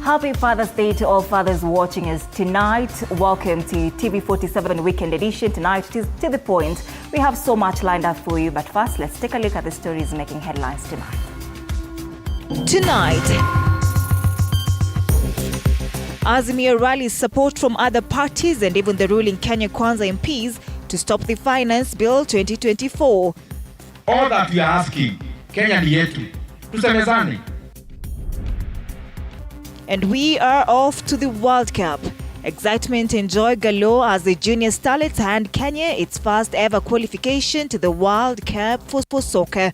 Happy Father's Day to all fathers watching us tonight. Welcome to TV47 Weekend Edition. Tonight it is to the point. We have so much lined up for you, but first let's take a look at the stories making headlines tonight. Azimio rallies support from other parties and even the ruling Kenya MPs to stop the Finance Bill 2024. All that we are asking, Kenya ni yetu. Tusemezane. And we are off to the World Cup. Excitement and joy galore as the junior starlets hand Kenya its first ever qualification to the World Cup for soccer.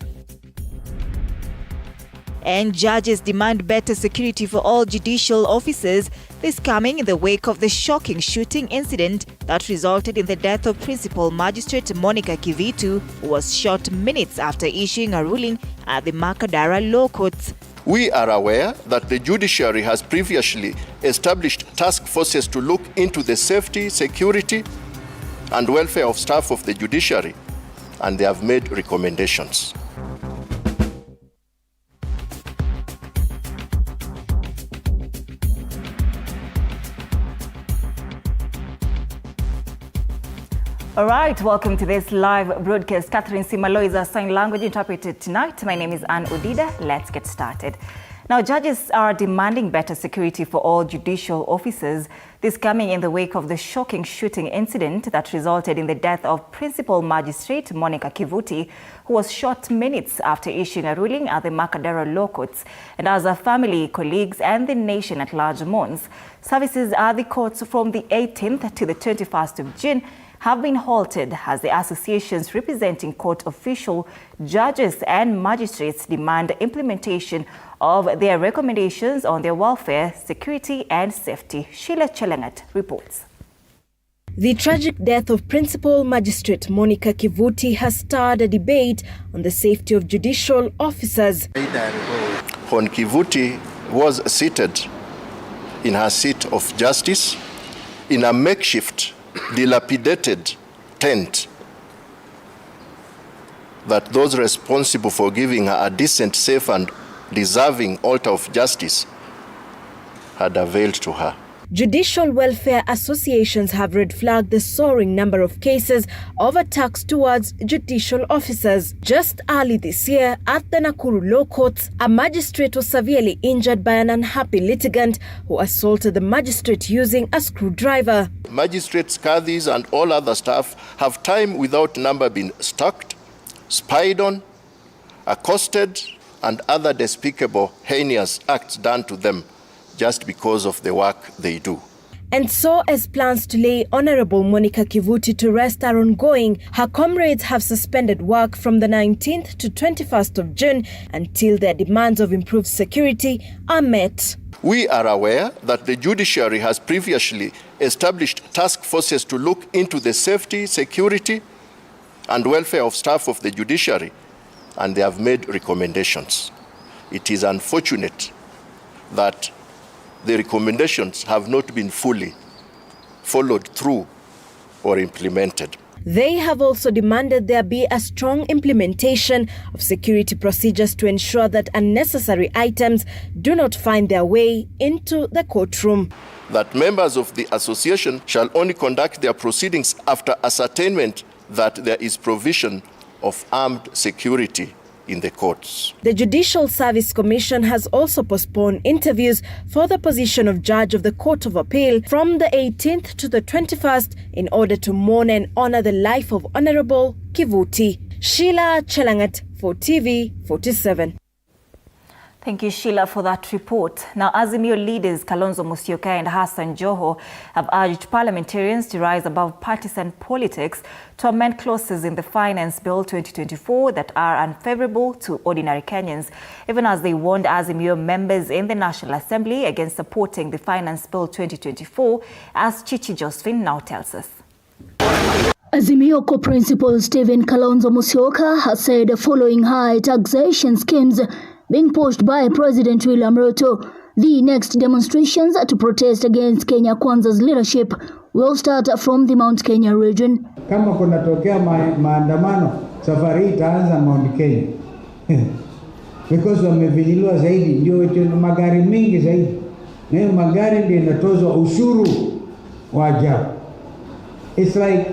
And judges demand better security for all judicial officers, this coming in the wake of the shocking shooting incident that resulted in the death of Principal Magistrate Monica Kivitu, who was shot minutes after issuing a ruling at the Makadara Law Courts. We are aware that the judiciary has previously established task forces to look into the safety, security, and welfare of staff of the judiciary, and they have made recommendations. All right, welcome to this live broadcast. Catherine Simalo is our sign language interpreter tonight. My name is Odida. Let's get started. Now, judges are demanding better security for all judicial officers. This coming in the wake of the shocking shooting incident that resulted in the death of Principal Magistrate Monica Kivuti, who was shot minutes after issuing a ruling at the Makadara Law Courts. And as her family, colleagues, and the nation at large mourns, services at the courts from the 18th to the 21st of June have been halted as the associations representing court official, judges and magistrates demand implementation of their recommendations on their welfare, security and safety. Sheila Chelangat reports. The tragic death of Principal Magistrate Monica Kivuti has stirred a debate on the safety of judicial officers. When Kivuti was seated in her seat of justice in a makeshift dilapidated tent that those responsible for giving her a decent, safe and deserving altar of justice had availed to her. Judicial welfare associations have red flagged the soaring number of cases of attacks towards judicial officers. Just early this year, at the Nakuru Law Courts, a magistrate was severely injured by an unhappy litigant who assaulted the magistrate using a screwdriver. Magistrates, caddies and all other staff have time without number been stalked, spied on, accosted and other despicable, heinous acts done to them just because of the work they do. And so, as plans to lay Honorable Monica Kivuti to rest are ongoing, her comrades have suspended work from the 19th to 21st of June until their demands of improved security are met. We are aware that the judiciary has previously established task forces to look into the safety, security, and welfare of staff of the judiciary, and they have made recommendations. It is unfortunate that the recommendations have not been fully followed through or implemented. They have also demanded there be a strong implementation of security procedures to ensure that unnecessary items do not find their way into the courtroom. That members of the association shall only conduct their proceedings after ascertainment that there is provision of armed security in the courts. The Judicial Service Commission has also postponed interviews for the position of Judge of the Court of Appeal from the 18th to the 21st in order to mourn and honor the life of Honorable Kivuti. Sheila Chelangat for TV47. Thank you, Sheila, for that report. Now, Azimio leaders Kalonzo Musyoka and Hassan Joho have urged parliamentarians to rise above partisan politics to amend clauses in the Finance Bill 2024 that are unfavorable to ordinary Kenyans, even as they warned Azimio members in the National Assembly against supporting the Finance Bill 2024, as Chichi Josephine now tells us. Azimio co-principal Stephen Kalonzo Musyoka has said following high taxation schemes being pushed by President William Ruto, the next demonstrations to protest against Kenya Kwanza's leadership will start from the Mount Kenya region. Kama kunatokea maandamano, safari itaanza Mount Kenya. Because wamevinyiliwa zaidi, ndio magari mengi zaidi. na magari ndio inatozwa ushuru wa ajabu. It's like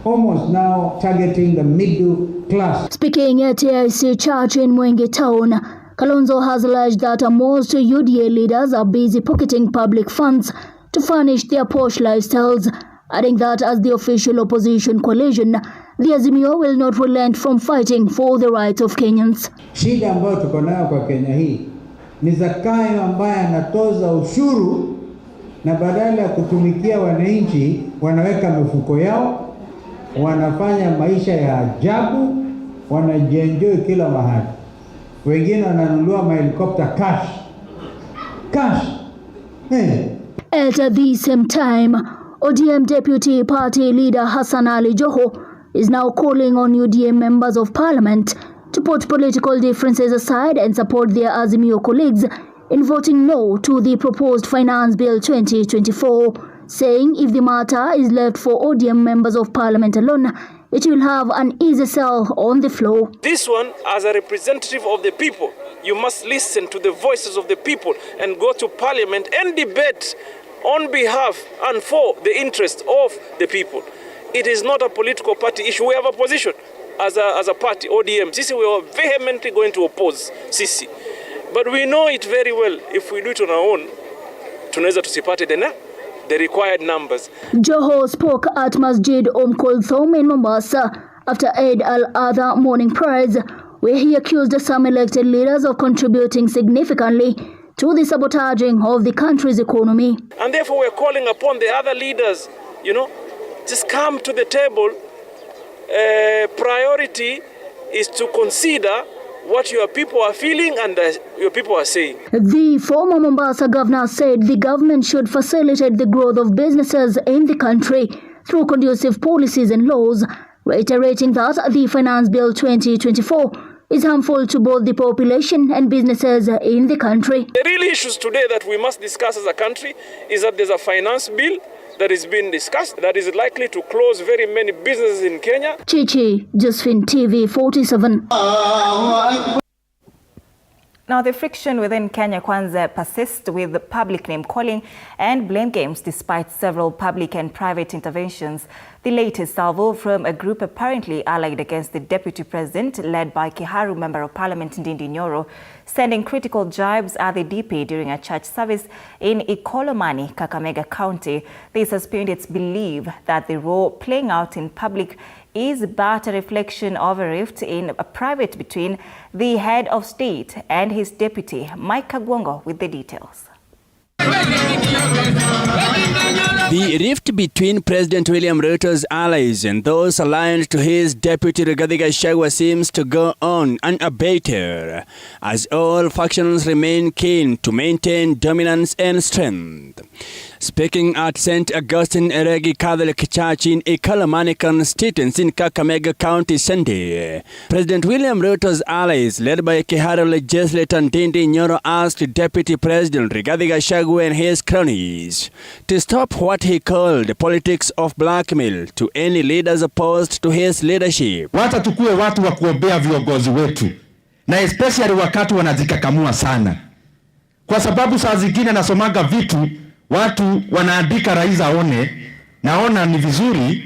almost now targeting the middle class. Speaking at TIC Church in Mwenge Town, Kalonzo has alleged that most UDA leaders are busy pocketing public funds to furnish their posh lifestyles, adding that as the official opposition coalition, the Azimio will not relent from fighting for the rights of Kenyans. Shida ambayo tuko nayo kwa Kenya hii ni Zakayo ambaye anatoza ushuru na badala ya kutumikia wananchi wanaweka mifuko yao, wanafanya maisha ya ajabu, wanajienjoy kila mahali. Wengine wananunua mahelikopter cash. At the same time, ODM Deputy Party Leader Hassan Ali Joho is now calling on UDA members of Parliament to put political differences aside and support their Azimio colleagues in voting no to the proposed Finance Bill 2024, saying if the matter is left for ODM members of Parliament alone, it will have an easy sell on the floor. This one, as a representative of the people, you must listen to the voices of the people and go to Parliament and debate on behalf and for the interest of the people. It is not a political party issue. We have a position as a party, ODM. Sisi, we are vehemently going to oppose Sisi. But we know it very well. If we do it on our own, tunaweza tusipate the required numbers. Joho spoke at Masjid Kulthum in Mombasa after Eid al-Adha morning prayers, where he accused some elected leaders of contributing significantly to the sabotaging of the country's economy. And therefore we're calling upon the other leaders, just come to the table. Priority is to consider what your people are feeling and your people are saying. The former Mombasa governor said the government should facilitate the growth of businesses in the country through conducive policies and laws, reiterating that the Finance Bill 2024 is harmful to both the population and businesses in the country. The real issues today that we must discuss as a country is that there's a finance bill that is being discussed that is likely to close very many businesses in Kenya. Chichi, Josephine, TV47. Now, the friction within Kenya Kwanza persists with the public name calling and blame games despite several public and private interventions. The latest salvo from a group apparently allied against the deputy president led by Kiharu Member of Parliament Ndindi Nyoro, sending critical jibes at the DP during a church service in Ikolomani, Kakamega County. This has pinned its belief that the role playing out in public is but a reflection of a rift in a private between the head of state and his deputy. Mike Kagwongo with the details. The rift between President William Ruto's allies and those aligned to his deputy Rigathi Gachagua seems to go on unabated, as all factions remain keen to maintain dominance and strength. Speaking at St. Augustine Eregi Catholic Church in Ikolomani constituency in Kakamega County Sunday, President William Ruto's allies, led by Kiharu legislator Ndindi Nyoro, asked Deputy President Rigathi Gachagua and his cronies to stop what he called the politics of blackmail to any leaders opposed to his leadership. Wacha tukue watu wa kuombea viongozi wetu, na especially wakati wanajikakamua sana, kwa sababu saa zingine nasomaga vitu watu wanaandika rais aone, naona ni vizuri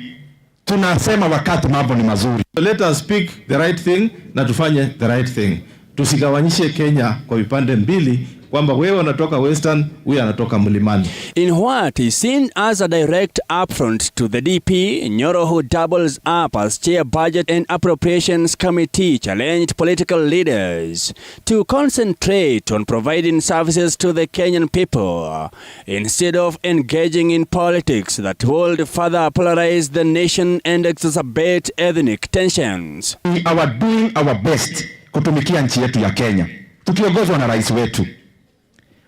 tunasema wakati mambo ni mazuri. So let us speak the right thing na tufanye the right thing. Tusigawanyishe Kenya kwa vipande mbili, kwamba wewe unatoka Western, huyu anatoka Mlimani. In what is seen as a direct affront to the DP, Nyoro, who doubles up as chair budget and appropriations committee, challenged political leaders to concentrate on providing services to the Kenyan people instead of engaging in politics that would further polarize the nation and exacerbate ethnic tensions. We are doing our best kutumikia nchi yetu ya Kenya, tukiongozwa na rais wetu.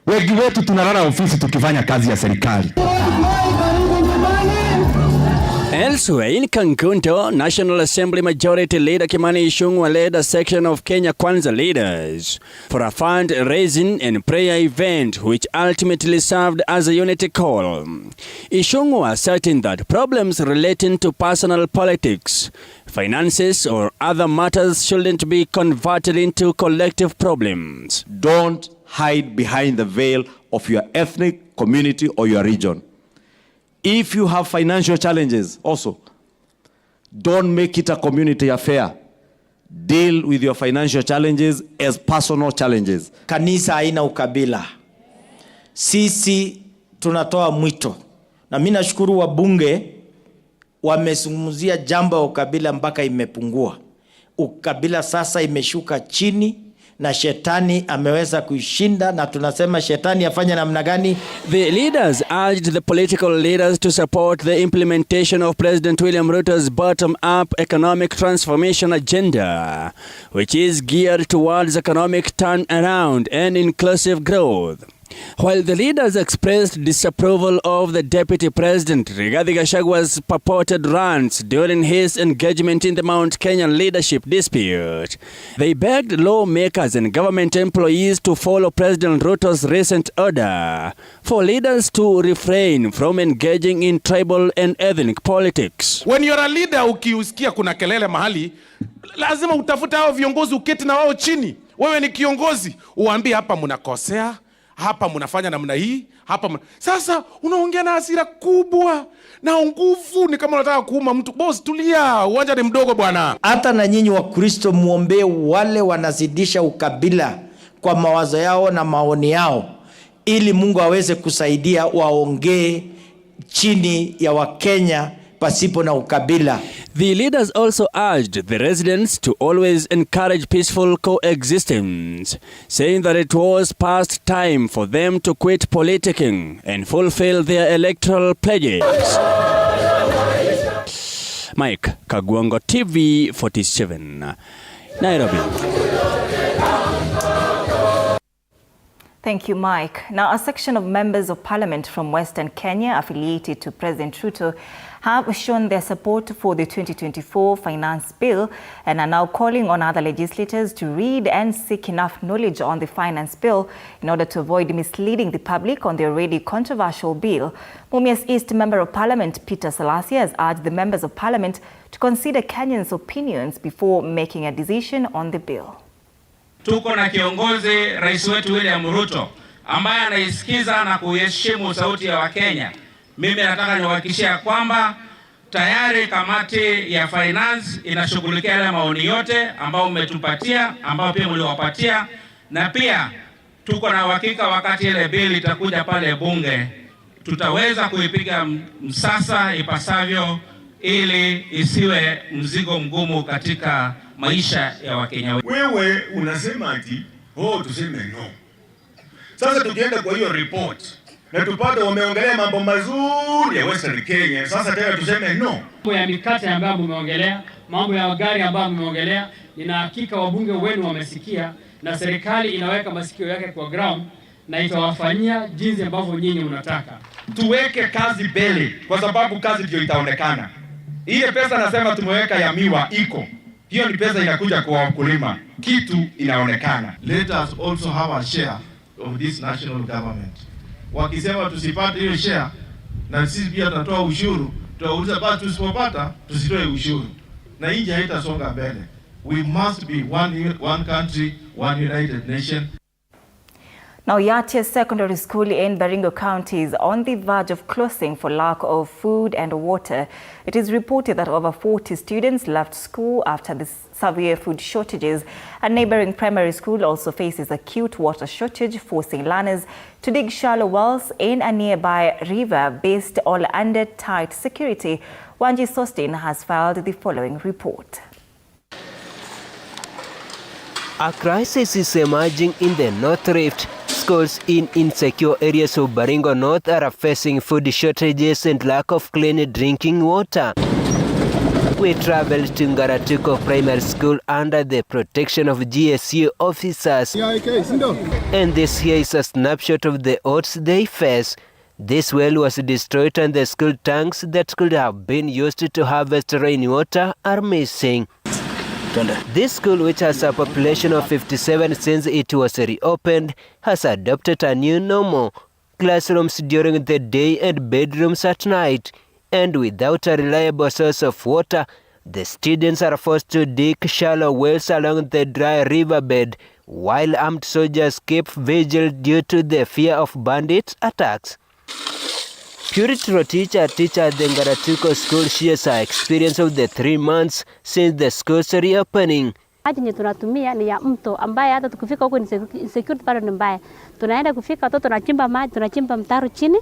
Wengi wetu tunalala ofisi tukifanya kazi ya serikali. Elsewhere in Kankunto, National Assembly Majority Leader Kimani Ichung'wah led a section of Kenya Kwanza leaders for a fundraising and prayer event which ultimately served as a unity call. Ichung'wah asserting that problems relating to personal politics, finances or other matters shouldn't be converted into collective problems. Don't hide behind the veil of your ethnic community or your region. If you have financial challenges also, don't make it a community affair. Deal with your financial challenges as personal challenges. Kanisa haina ukabila. Sisi tunatoa mwito. Na mimi nashukuru wabunge wamezungumzia jambo ya ukabila mpaka imepungua. Ukabila sasa imeshuka chini na shetani ameweza kuishinda, na tunasema shetani afanye namna gani? The leaders urged the political leaders to support the implementation of President William Ruto's bottom-up economic transformation agenda, which is geared towards economic turnaround and inclusive growth. While the leaders expressed disapproval of the Deputy President Rigathi Gachagwa's purported rants during his engagement in the Mount Kenya leadership dispute, they begged lawmakers and government employees to follow President Ruto's recent order for leaders to refrain from engaging in tribal and ethnic politics. When you're a leader, ukiusikia kuna kelele mahali, lazima utafute hao viongozi, uketi na wao chini. Wewe ni kiongozi, uambie hapa mnakosea, hapa mnafanya namna hii, hapa sasa unaongea na hasira kubwa na nguvu, ni kama unataka kuuma mtu. Boss, tulia, uwanja ni mdogo bwana. Hata na nyinyi wa Kristo muombe wale wanazidisha ukabila kwa mawazo yao na maoni yao, ili Mungu aweze kusaidia waongee chini ya Wakenya pasipo na ukabila. The leaders also urged the residents to always encourage peaceful coexistence, saying that it was past time for them to quit politicking and fulfill their electoral pledges. Mike Kagwango, TV47, Nairobi. Thank you, Mike. Now, a section of members of parliament from Western Kenya affiliated to President Ruto have shown their support for the 2024 finance bill and are now calling on other legislators to read and seek enough knowledge on the finance bill in order to avoid misleading the public on the already controversial bill. Mumias East Member of Parliament Peter Salasya has urged the members of parliament to consider Kenyans' opinions before making a decision on the bill. Tuko na kiongozi rais wetu William Ruto ambaye anaisikiza na kuheshimu sauti ya Wakenya. Mimi nataka niwahakikishie kwamba tayari kamati ya finance inashughulikia yale maoni yote ambao umetupatia, ambao pia mliwapatia, na pia tuko na uhakika wakati ile bill itakuja pale bunge tutaweza kuipiga msasa ipasavyo ili isiwe mzigo mgumu katika maisha ya Wakenya. Wewe unasema ati tuseme no. Sasa tukienda kwa hiyo report na tupate wameongelea mambo mazuri ya Western Kenya, sasa tena tuseme no. Mambo ya mikate ambayo mmeongelea, mambo ya gari ambayo mmeongelea, nina hakika wabunge wenu wamesikia na serikali inaweka masikio yake kwa ground na itawafanyia jinsi ambavyo nyinyi mnataka. Tuweke kazi mbele kwa sababu kazi ndio itaonekana. Ile pesa nasema tumeweka ya miwa iko. Hiyo ni pesa inakuja kwa wakulima. Kitu inaonekana. Let us also have a share of this national government. Wakisema tusipate hiyo share na sisi pia tutatoa ushuru, tutauliza basi tusipopata tusitoe ushuru. Na nchi haitasonga mbele. We must be one country, one united nation. Now, Yatia Secondary School in Baringo County is on the verge of closing for lack of food and water. It is reported that over 40 students left school after the severe food shortages. A neighboring primary school also faces acute water shortage, forcing learners to dig shallow wells in a nearby river based all under tight security. Wanji Sostin has filed the following report. A crisis is emerging in the North Rift. Schools in insecure areas of Baringo North are facing food shortages and lack of clean drinking water. We traveled to Ngaratuko Primary School under the protection of GSU officers. And this here is a snapshot of the odds they face. This well was destroyed and the school tanks that could have been used to harvest rainwater are missing. This school, which has a population of 57 since it was reopened, has adopted a new normal: classrooms during the day and bedrooms at night. And without a reliable source of water, the students are forced to dig shallow wells along the dry riverbed while armed soldiers keep vigil due to the fear of bandit attacks. Purity Rotich, a teacher at the Ngaratuko school, shares her experience of the 3 months since the school's reopening. Maji yenye tunatumia ni ya mto ambaye hata tukifika huko ni security bado ni mbaya. Tunaenda kufika watoto tunachimba maji, tunachimba mtaro chini,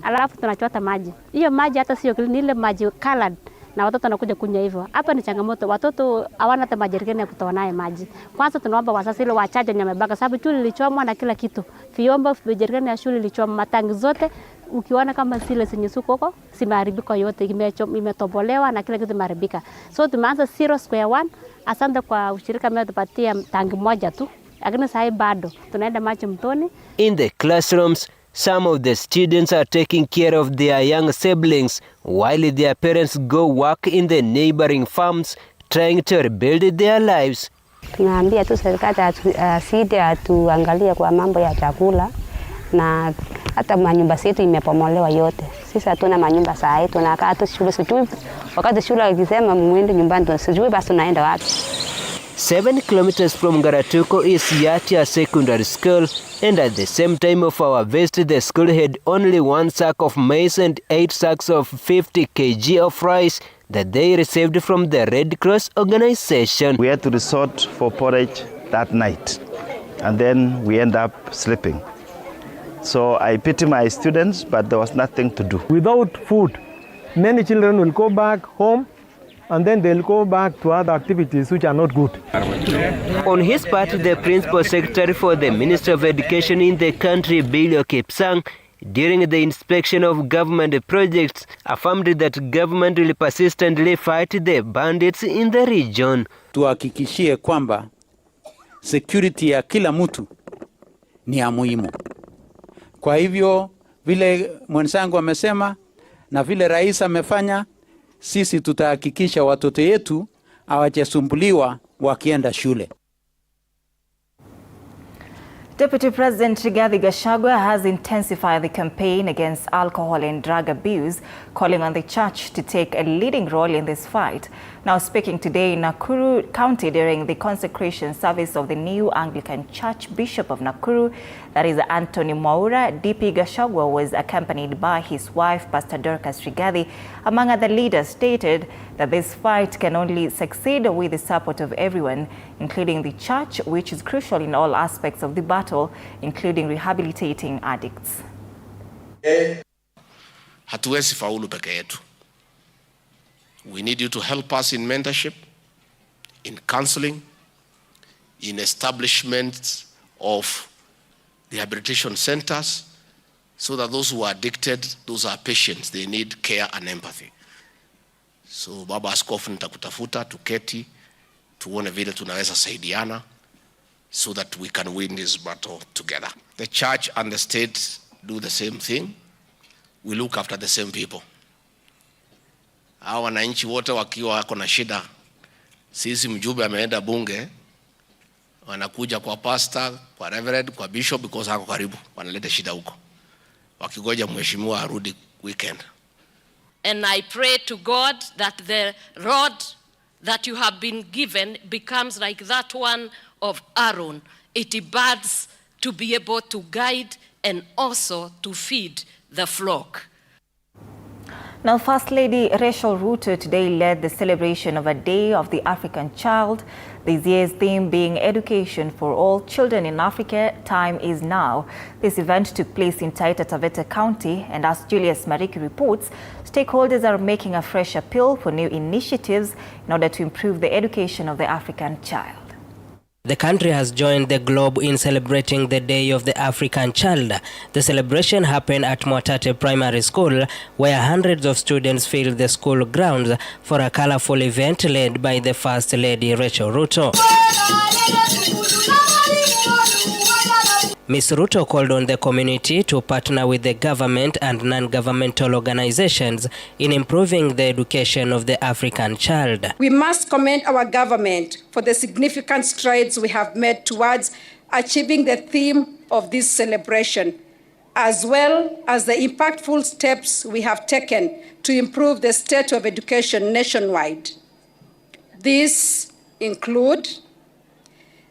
alafu tunachota maji. Hiyo maji hata sio ni ile maji colored na watoto wanakuja kunywa hivyo. Hapa ni changamoto. Watoto hawana hata majerikani ya kutoa naye maji. Kwanza tunaomba wazazi ile wachaje nyamebaka sababu shule ilichomwa na kila kitu. Vyombo majerikani ya shule ilichomwa, matangi zote ukiona kama zile zenye suko huko zimeharibika yote, imetobolewa na kila kitu imeharibika. So tumeanza 0 square 1. Asante kwa ushirika mmetupatia tangi moja tu. Lakini sasa bado tunaenda maji mtoni. In the classrooms, some of the students are taking care of their young siblings while their parents go work in the neighboring farms trying to rebuild their lives. Tunaambia tu serikali asije atuangalie kwa mambo ya chakula na hata manyumba yetu imepomolewa yote. Sisi hatuna manyumba saa hii, tunakaa tu shule sijui. Wakati shule ikisema muende nyumbani tusijui basi tunaenda wapi. 7 kilometers from Ngaratuko is Yatia Secondary School, and at the same time of our visit, the school had only 1 sack of maize and 8 sacks of 50 kg of rice that they received from the Red Cross organization. We had to resort for porridge that night, and then we end up sleeping. So I pity my students, but there was nothing to do. Without food, many children will go back home and then they'll go back to other activities which are not good. On his part, the Principal Secretary for the Ministry of Education in the country, Bilio Kipsang, during the inspection of government projects, affirmed that government will persistently fight the bandits in the region. Tuhakikishie kwamba security ya kila mtu ni ya muhimu. Kwa hivyo vile mwenzangu amesema na vile rais amefanya, sisi tutahakikisha watoto yetu hawajasumbuliwa wakienda shule. Deputy President Rigathi Gachagua has intensified the campaign against alcohol and drug abuse, calling on the church to take a leading role in this fight. Now speaking today in Nakuru County during the consecration service of the new Anglican Church Bishop of Nakuru, that is Anthony Mwaura, DP Gachagua was accompanied by his wife, Pastor Dorcas Rigathi. Among other leaders stated that this fight can only succeed with the support of everyone, including the church, which is crucial in all aspects of the battle, including rehabilitating addicts. Hatuwezi faulu peke yetu. We need you to help us in mentorship, in counseling, in establishment of rehabilitation centers, so that those who are addicted, those are patients, they need care and empathy. So Baba Askofu nitakutafuta, tuketi, tuone vile tunaweza saidiana, so that we can win this battle together. The church and the state do the same thing. We look after the same people. Hawa wananchi wote wakiwa wako na shida, sisi mjumbe ameenda bunge, wanakuja kwa pastor, kwa reverend, kwa bishop, because hako karibu, wanaleta shida huko, wakigoja mheshimiwa arudi weekend. And I pray to God that the rod that you have been given becomes like that one of Aaron. It birds to be able to guide and also to feed the flock. Now, First Lady Rachel Ruto today led the celebration of a Day of the African Child, this year's theme being Education for All Children in Africa, Time is Now. This event took place in Taita Taveta County, and as Julius Mariki reports, stakeholders are making a fresh appeal for new initiatives in order to improve the education of the African child. The country has joined the globe in celebrating the Day of the African Child. The celebration happened at Mwatate Primary School, where hundreds of students filled the school grounds for a colorful event led by the First Lady Rachel Ruto. Ms. Ruto called on the community to partner with the government and non-governmental organizations in improving the education of the African child. We must commend our government for the significant strides we have made towards achieving the theme of this celebration, as well as the impactful steps we have taken to improve the state of education nationwide. These include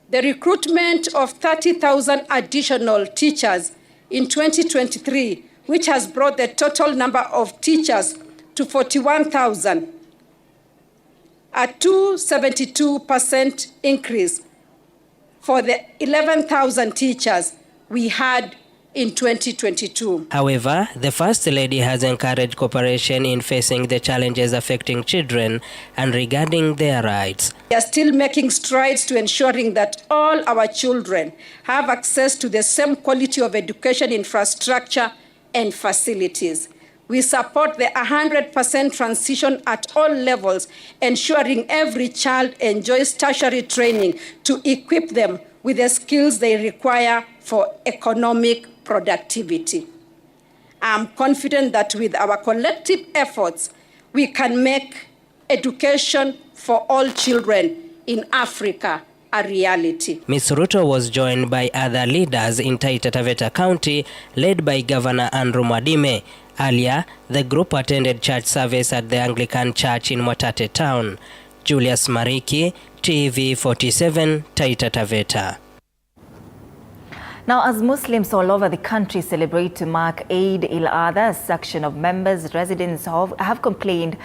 the recruitment of 30,000 additional teachers in 2023, which has brought the total number of teachers to 41,000, a 272% increase for the 11,000 teachers we had in 2022. However, the First Lady has encouraged cooperation in facing the challenges affecting children and regarding their rights. We are still making strides to ensuring that all our children have access to the same quality of education infrastructure and facilities. We support the 100% transition at all levels, ensuring every child enjoys tertiary training to equip them with the skills they require for economic productivity. I'm confident that with our collective efforts, we can make education for all children in Africa a reality. Ms. Ruto was joined by other leaders in Taita Taveta County, led by Governor Andrew Mwadime. Earlier, the group attended church service at the Anglican Church in Mwatate Town. Julius Mariki, TV47, Taita Taveta. Now, as Muslims all over the country celebrate to mark Eid al-Adha, a section of Mombasa residents have complained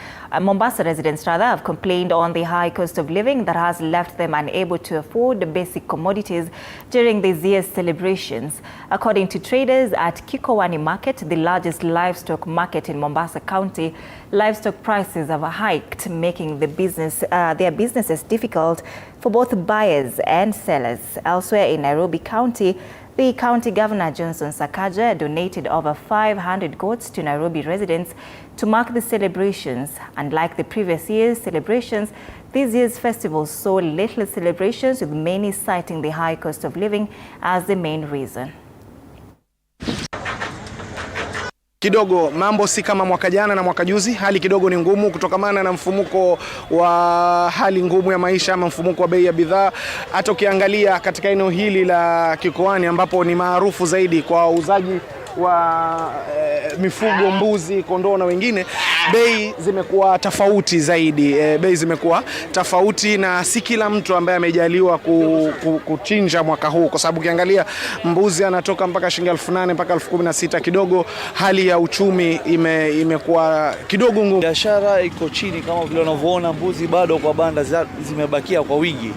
on the high cost of living that has left them unable to afford basic commodities during this year's celebrations. According to traders at Kikowani Market, the largest livestock market in Mombasa County, livestock prices have hiked, making their businesses difficult for both buyers and sellers. Elsewhere in Nairobi County, the County Governor Johnson Sakaja donated over 500 goats to Nairobi residents to mark the celebrations. Unlike the previous year's celebrations, this year's festival saw little celebrations, with many citing the high cost of living as the main reason. Kidogo mambo si kama mwaka jana na mwaka juzi, hali kidogo ni ngumu kutokamana na mfumuko wa hali ngumu ya maisha ama mfumuko wa bei ya bidhaa. Hata ukiangalia katika eneo hili la Kikowani ambapo ni maarufu zaidi kwa wauzaji wa mifugo, mbuzi, kondoo na wengine, bei zimekuwa tofauti zaidi. Bei zimekuwa tofauti na si kila mtu ambaye amejaliwa kuchinja mwaka huu, kwa sababu ukiangalia mbuzi anatoka mpaka shilingi 8,000 mpaka 16,000. Kidogo hali ya uchumi imekuwa kidogo ngumu. Biashara iko chini kama vile unavyoona, mbuzi bado kwa banda zimebakia kwa wingi.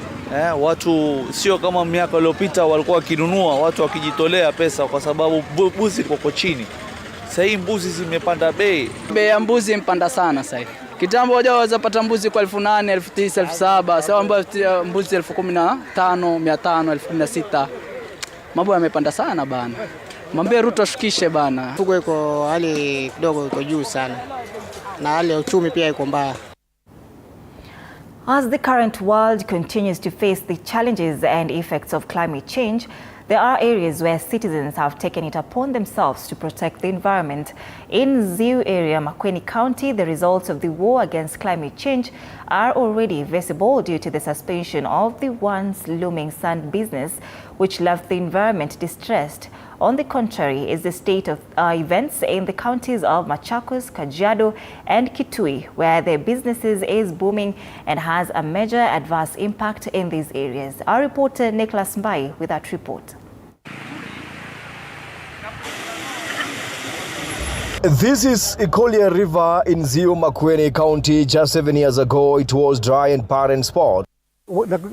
Watu sio kama miaka iliyopita walikuwa wakinunua, watu wakijitolea pesa kwa sababu mbuzi liko chini. Sasa hii mbuzi zimepanda bei. Bei ya mbuzi impanda sana sasa hivi. Kitambo waweza pata mbuzi kwa 8,000, 9,000, 7,000, sawa mbuzi 15,500, 500, 16,000. Mambo yamepanda sana bana. Mwambie Ruto shukishe bana. Fugo iko hali kidogo iko juu sana. Na hali ya uchumi pia iko mbaya. As the current world continues to face the challenges and effects of climate change, there are areas where citizens have taken it upon themselves to protect the environment. In Ziu area, Makueni County, the results of the war against climate change are already visible due to the suspension of the once looming sand business, which left the environment distressed. On the contrary is the state of events in the counties of Machakos, Kajiado and Kitui, where their businesses is booming and has a major adverse impact in these areas. Our reporter Nicholas Mbai with that report. This is Ikolia River in Ziu, Makueni County. Just 7 years ago, it was dry and barren spot.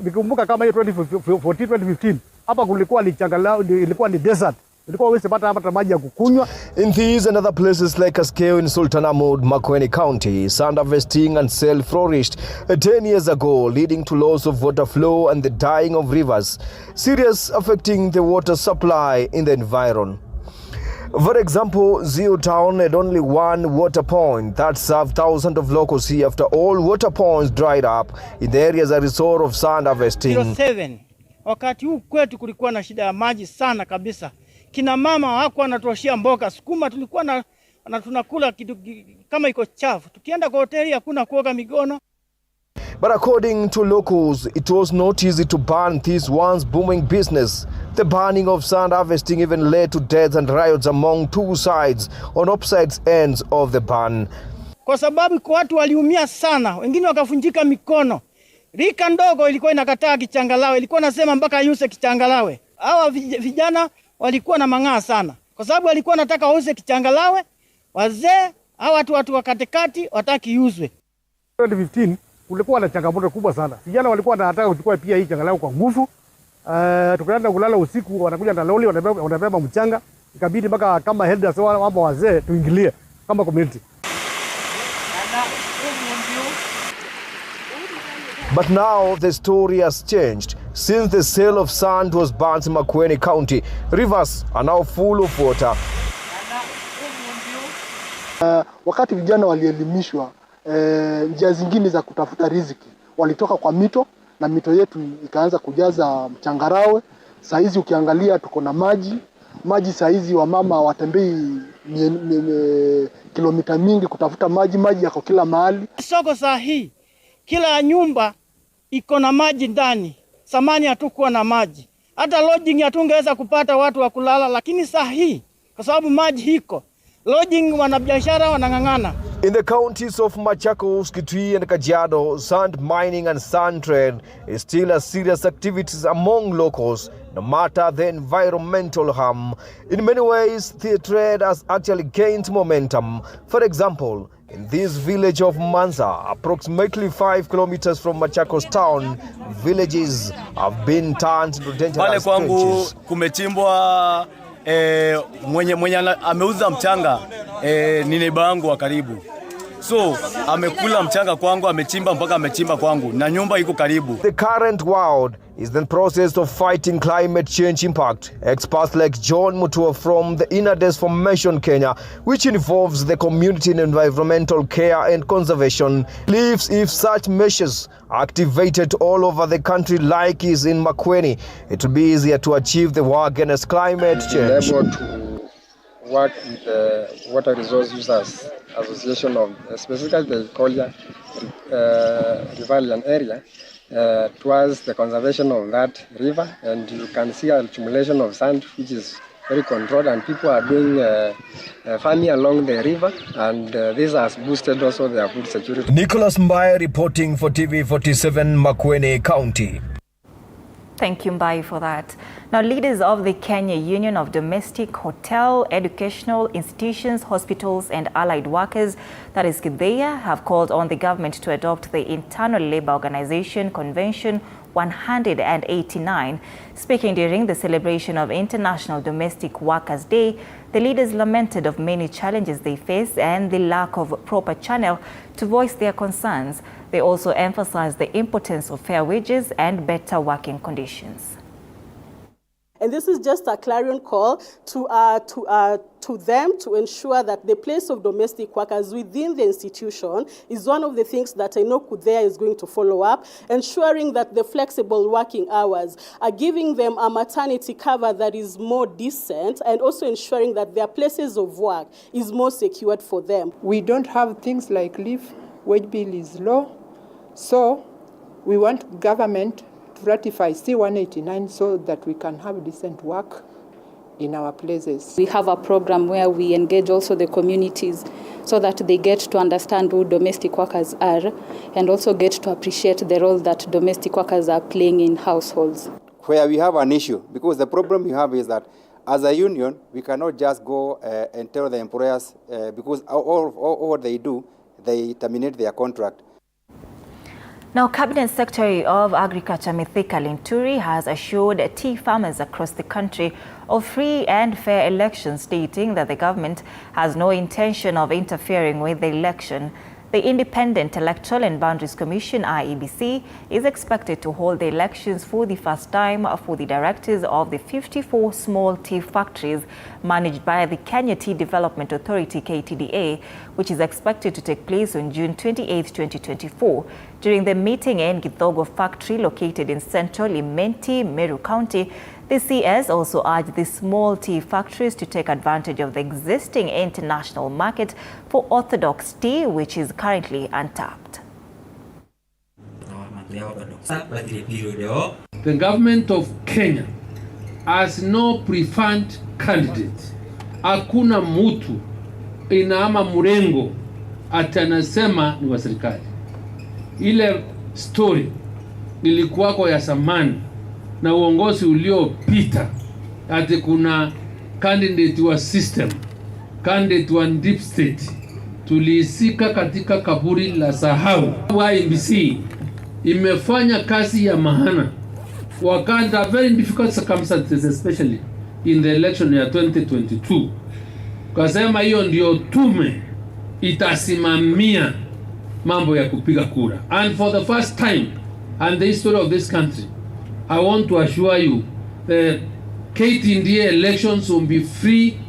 Nikumbuka kama hiyo 2014-2015 hapa kulikuwa ni changala, ilikuwa ni desert. In these and other places like Askeo in Sultan Ahmad, Makueni County, sand harvesting and sale flourished 10 years ago, leading to loss of water flow and the dying of rivers, serious affecting the water supply in the environment. For example, Ziu town had only one water point that served thousands of locals here after all water points dried up in the area as a result of sand harvesting. 07, wakati huu kwetu kulikuwa na shida ya maji sana kabisa. Kina mama hawakuwa wanatoshia mboga, sukuma tulikuwa na tunakula kitu kama iko chafu. Tukienda kwa hoteli hakuna kuoga migono. But according to locals, it was not easy to ban this once booming business. The banning of sand harvesting even led to deaths and riots among two sides on opposite ends of the ban. Kwa sababu kwa watu waliumia sana, wengine wakafunjika mikono. Rika ndogo ilikuwa inakataa kichangalawe, ilikuwa nasema mpaka use kichangalawe. Hawa vijana walikuwa na mang'aa sana, kwa sababu walikuwa nataka use kichangalawe. Wazee hawa watu wa katikati wataki uswe. 2015 kulikuwa na changamoto kubwa sana. Vijana walikuwa wanataka kuchukua pia hii changalawe kwa nguvu. Tukaenda kulala usiku, wanakuja na loli, wanabeba mchanga. Ikabidi mpaka kama elders ama wazee tuingilie kama community. But now the story has changed. Since the sale of sand was banned in Makueni County, rivers are now full of water. Wakati vijana walielimishwa njia zingine za kutafuta riziki, walitoka kwa mito na mito yetu ikaanza kujaza mchangarawe. Saa hizi ukiangalia tuko na maji saa hizi wamama watembei kilomita mingi kutafuta maji yako kila mahali. Soko saa hii kila nyumba iko na maji ndani. Samani hatukuwa na maji. Hata lodging hatungeweza kupata watu wa kulala, lakini saa hii kwa sababu maji hiko, lodging wanabiashara wanang'ang'ana. In the counties of Machakos, Kitui and Kajiado, sand mining and sand trade is still a serious activities among locals, no matter the environmental harm. In many ways, the trade has actually gained momentum. For example, in this village of Manza, approximately 5 kilometers from Machakos town, villages have been turned into dangerous stretches. Kumechimbwa mwenye ameuza mchanga ni neighbor wangu wa karibu. So amekula mchanga kwangu, amechimba mpaka amechimba kwangu na nyumba iko karibu. The current world is the process of fighting climate change impact. Experts like John Mutua from the Inner Desk Formation Kenya, which involves the community in environmental care and conservation, believes if such measures are activated all over the country like is in Makueni, it will be easier to achieve the war against climate change. Able to work with the Water Resource Users Association of specifically the Kolya Rivalian area towards the conservation of that river, and you can see accumulation of sand which is very controlled, and people are doing farming along the river, and this has boosted also their food security. Nicholas Mbaye reporting for TV47 Makueni County. Thank you, Mbai, for that. Now, leaders of the Kenya Union of Domestic Hotel, Educational Institutions, Hospitals and Allied Workers, that is KTDA, have called on the government to adopt the Internal Labour Organization Convention 189. Speaking during the celebration of International Domestic Workers Day, the leaders lamented of many challenges they face and the lack of proper channel to voice their concerns. They also emphasized the importance of fair wages and better working conditions. And this is just a clarion call to them to ensure that the place of domestic workers within the institution is one of the things that I know KTDA is going to follow up, ensuring that the flexible working hours are giving them a maternity cover that is more decent, and also ensuring that their places of work is more secured for them. We don't have things like leave, wage bill is low, so we want government to ratify C-189 so that we can have decent work in our places. We have a program where we engage also the communities so that they get to understand who domestic workers are and also get to appreciate the role that domestic workers are playing in households. Where we have an issue, because the problem we have is that as a union, we cannot just go and tell the employers because all what they do, they terminate their contract. Now, Cabinet Secretary of Agriculture Mithika Linturi has assured tea farmers across the country of free and fair elections, stating that the government has no intention of interfering with the election. The Independent Electoral and Boundaries Commission, IEBC, is expected to hold the elections for the first time for the directors of the 54 small tea factories managed by the Kenya Tea Development Authority, KTDA, which is expected to take place on June 28, 2024. During the meeting in Githogo factory located in central Imenti, Meru County, the CS also urged the small tea factories to take advantage of the existing international market for orthodox tea, which is currently untapped. The government of Kenya has no preferred candidate. Hakuna mutu inaama murengo atanasema ni wa serikali. Ile story ilikuwako ya zamani na uongozi uliopita, ati kuna candidate wa system, candidate wa deep state, tuliisika katika kaburi la sahau. IEBC imefanya kazi ya maana wakanda very difficult circumstances, especially in the election ya 2022. Kasema hiyo ndio tume itasimamia mambo ya kupiga kura. And for the first time in the history of this country, I want to assure you the KTDA elections will be free,